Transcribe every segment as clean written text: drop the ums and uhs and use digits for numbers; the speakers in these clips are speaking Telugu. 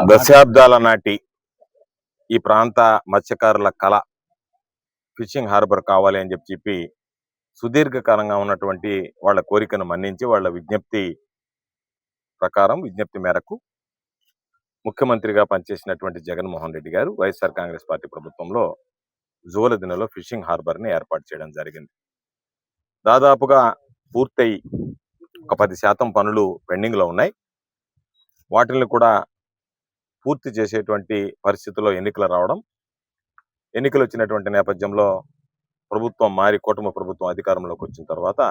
దశాబ్దాల నాటి ఈ ప్రాంత మత్స్యకారుల కళ ఫిషింగ్ హార్బర్ కావాలి అని చెప్పి సుదీర్ఘకాలంగా ఉన్నటువంటి వాళ్ళ కోరికను మన్నించి వాళ్ళ విజ్ఞప్తి మేరకు ముఖ్యమంత్రిగా పనిచేసినటువంటి జగన్మోహన్ రెడ్డి గారు వైఎస్ఆర్ కాంగ్రెస్ పార్టీ ప్రభుత్వంలో జూలదిన్నెలో ఫిషింగ్ హార్బర్ ని ఏర్పాటు చేయడం జరిగింది. దాదాపుగా పూర్తయి ఒక 10% పనులు పెండింగ్ లో ఉన్నాయి. వాటిని కూడా పూర్తి చేసేటువంటి పరిస్థితుల్లో ఎన్నికలు రావడం, ఎన్నికలు వచ్చినటువంటి నేపథ్యంలో ప్రభుత్వం మారి కూటమి ప్రభుత్వం అధికారంలోకి వచ్చిన తర్వాత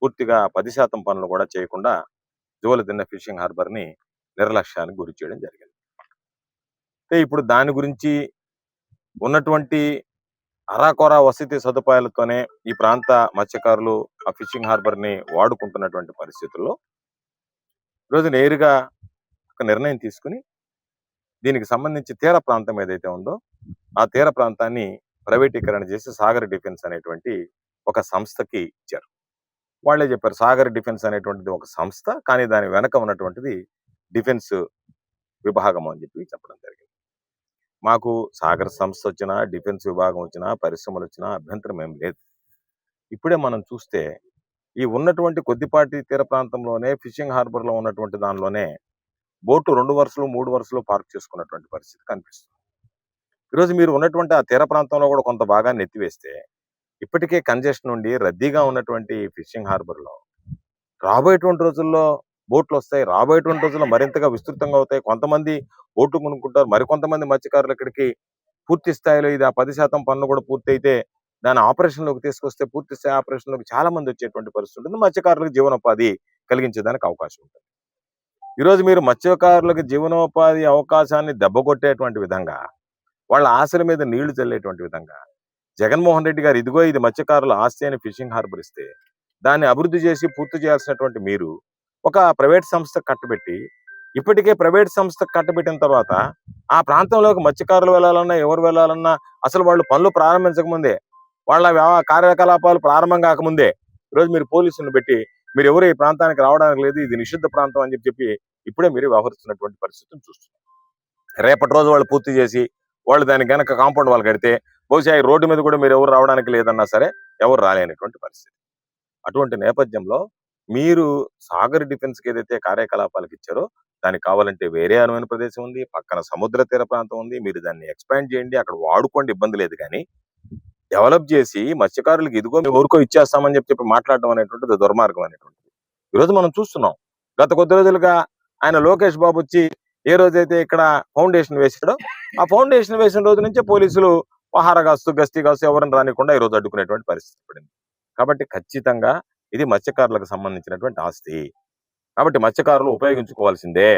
పూర్తిగా 10% పనులు కూడా చేయకుండా జూలదిన్నె ఫిషింగ్ హార్బర్ ని నిర్లక్ష్యానికి గురి చేయడం జరిగింది. ఇప్పుడు దాని గురించి ఉన్నటువంటి అరాకొరా వసతి సదుపాయాలతోనే ఈ ప్రాంత మత్స్యకారులు ఆ ఫిషింగ్ హార్బర్ ని వాడుకుంటున్నటువంటి పరిస్థితుల్లో ఈరోజు నేరుగా ఒక నిర్ణయం తీసుకుని దీనికి సంబంధించి తీర ప్రాంతం ఏదైతే ఉందో ఆ తీర ప్రాంతాన్ని ప్రైవేటీకరణ చేసి సాగర్ డిఫెన్స్ అనేటువంటి ఒక సంస్థకి ఇచ్చారు. వాళ్ళే చెప్పారు సాగర్ డిఫెన్స్ అనేటువంటిది ఒక సంస్థ, కానీ దాని వెనక ఉన్నటువంటిది డిఫెన్స్ విభాగం అని చెప్పడం జరిగింది. మాకు సాగర్ సంస్థ వచ్చినా, డిఫెన్స్ విభాగం వచ్చినా, పరిశ్రమలు వచ్చినా అభ్యంతరం ఏం లేదు. ఇప్పుడే మనం చూస్తే ఈ ఉన్నటువంటి కొద్దిపాటి తీర ప్రాంతంలోనే ఫిషింగ్ హార్బర్ లో ఉన్నటువంటి దానిలోనే బోటు 2 వరుసలు 3 వరుసలు పార్క్ చేసుకున్నటువంటి పరిస్థితి కనిపిస్తుంది. ఈరోజు మీరు ఉన్నటువంటి ఆ తీర ప్రాంతంలో కూడా కొంత భాగాన్ని ఎత్తివేస్తే ఇప్పటికే కంజెషన్ నుండి రద్దీగా ఉన్నటువంటి ఫిషింగ్ హార్బర్ లో రాబోయేటువంటి రోజుల్లో బోట్లు వస్తాయి. రాబోయేటువంటి రోజుల్లో మరింతగా విస్తృతంగా అవుతాయి. కొంతమంది బోటు కొనుక్కుంటారు, మరికొంతమంది మత్స్యకారులు ఇక్కడికి పూర్తి స్థాయిలో ఇది ఆ 10% పనులు కూడా పూర్తి అయితే దాని ఆపరేషన్ లోకి తీసుకొస్తే పూర్తి స్థాయి ఆపరేషన్ లోకి చాలా మంది వచ్చేటువంటి పరిస్థితి ఉంటుంది. మత్స్యకారులకు జీవనోపాధి కలిగించేదానికి అవకాశం ఉంటుంది. ఈరోజు మీరు మత్స్యకారులకు జీవనోపాధి అవకాశాన్ని దెబ్బకొట్టేటువంటి విధంగా, వాళ్ళ ఆశల మీద నీళ్లు చల్లేటువంటి విధంగా జగన్మోహన్ రెడ్డి గారు ఇదిగో ఇది మత్స్యకారుల ఆస్తి అని ఫిషింగ్ హార్బర్ ఇస్తే దాన్ని అభివృద్ధి చేసి పూర్తి చేయాల్సినటువంటి మీరు ఒక ప్రైవేట్ సంస్థ కట్టబెట్టి, ఇప్పటికే ప్రైవేట్ సంస్థ కట్టబెట్టిన తర్వాత ఆ ప్రాంతంలోకి మత్స్యకారులు వెళ్ళాలన్నా ఎవరు వెళ్ళాలన్నా అసలు వాళ్ళు పనులు ప్రారంభించకముందే, వాళ్ళ కార్యకలాపాలు ప్రారంభం కాకముందే ఈరోజు మీరు పోలీసులను పెట్టి మీరు ఎవరు ఈ ప్రాంతానికి రావడానికి లేదు, ఇది నిషిద్ధ ప్రాంతం అని చెప్పి ఇప్పుడే మీరు వ్యవహరిస్తున్నటువంటి పరిస్థితిని చూస్తున్నారు. రేపటి రోజు వాళ్ళు పూర్తి చేసి వాళ్ళు దానికి గనక కాంపౌండ్ వాళ్ళు కడితే బహుశా ఈ రోడ్డు మీద కూడా మీరు ఎవరు రావడానికి లేదన్నా సరే ఎవరు రాలేనటువంటి పరిస్థితి. అటువంటి నేపథ్యంలో మీరు సాగర్ డిఫెన్స్ కి ఏదైతే కార్యకలాపాలకు ఇచ్చారో దానికి కావాలంటే వేరే అనువైన ప్రదేశం ఉంది, పక్కన సముద్ర తీర ప్రాంతం ఉంది, మీరు దాన్ని ఎక్స్పాండ్ చేయండి, అక్కడ వాడుకోండి, ఇబ్బంది లేదు. కానీ డెవలప్ చేసి మత్స్యకారులకు ఇదిగో మేము ఊరుకో ఇచ్చేస్తామని చెప్పి మాట్లాడడం అనేటువంటిది దుర్మార్గం అనేటువంటిది ఈరోజు మనం చూస్తున్నాం. గత కొద్ది రోజులుగా ఆయన లోకేష్ బాబు వచ్చి ఏ రోజైతే ఇక్కడ ఫౌండేషన్ వేసాడో ఆ ఫౌండేషన్ వేసిన రోజు నుంచే పోలీసులు పహారా కాస్తూ గస్తీ కాస్తూ ఎవరిని రానికుండా ఈరోజు అడ్డుకునేటువంటి పరిస్థితి పడింది. కాబట్టి ఖచ్చితంగా ఇది మత్స్యకారులకు సంబంధించినటువంటి ఆస్తి, కాబట్టి మత్స్యకారులు ఉపయోగించుకోవాల్సిందే.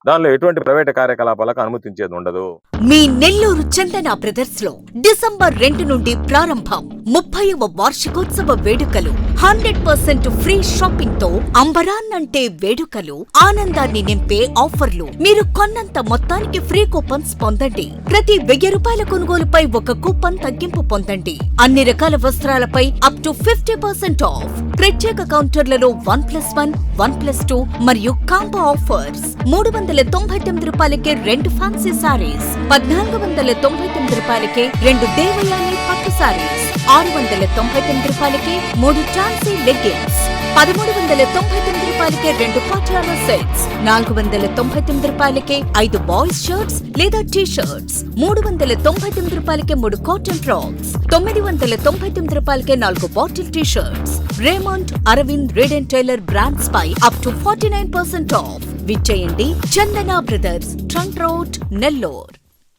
దానిలో ఎటువంటి ప్రైవేట్ కార్యకలాపాలకు అనుమతించేది ఉండదు. మీ నెల్లూరు చందన బ్రదర్స్ లో డిసెంబర్ 2 నుండి ప్రారంభం 30వ వార్షికోత్సవ వేడుకలు. 100% ఫ్రీ షాపింగ్ తో అంబరాన్నంటే వేడుకలు, ఆనందాన్ని నింపే ఆఫర్లు. మీరు కొన్నంత మొత్తానికి ఫ్రీ కూపన్స్ పొందండి. ప్రతి 1000 రూపాయల కొనుగోలుపై ఒక కూపన్ తగ్గింపు పొందండి. అన్ని రకాల వస్త్రాలపై అప్ టు 50% ఆఫ్. ప్రత్యేక కౌంటర్లలో 1+1, 1+2 మరియు కాంబో ఆఫర్స్. 399 రూపాయలకే 2 ఫ్యాన్సీ సారీస్, 1499 రూపాయలకే 2 దేవయాని పట్టు సారీస్, 699 రూపాయలకే 3 ఛాన్సీ లెగ్గిన్స్, 1399 రూపాయలకే 2 పాటియాలా సెట్స్, 499 రూపాయలకే 5 బాయ్స్ షర్ట్స్ లేదా టీ షర్ట్స్, 399 రూపాయలకే 3 కాటన్ ఫ్రాక్స్, 999 రూపాయలకే 4 bottle T shirts. Raymond, Arvind, Reid and Taylor brands పై అప్ టు 49% ఆఫ్. విచ్చేయండి Chandana brothers, trunk road, Nellore.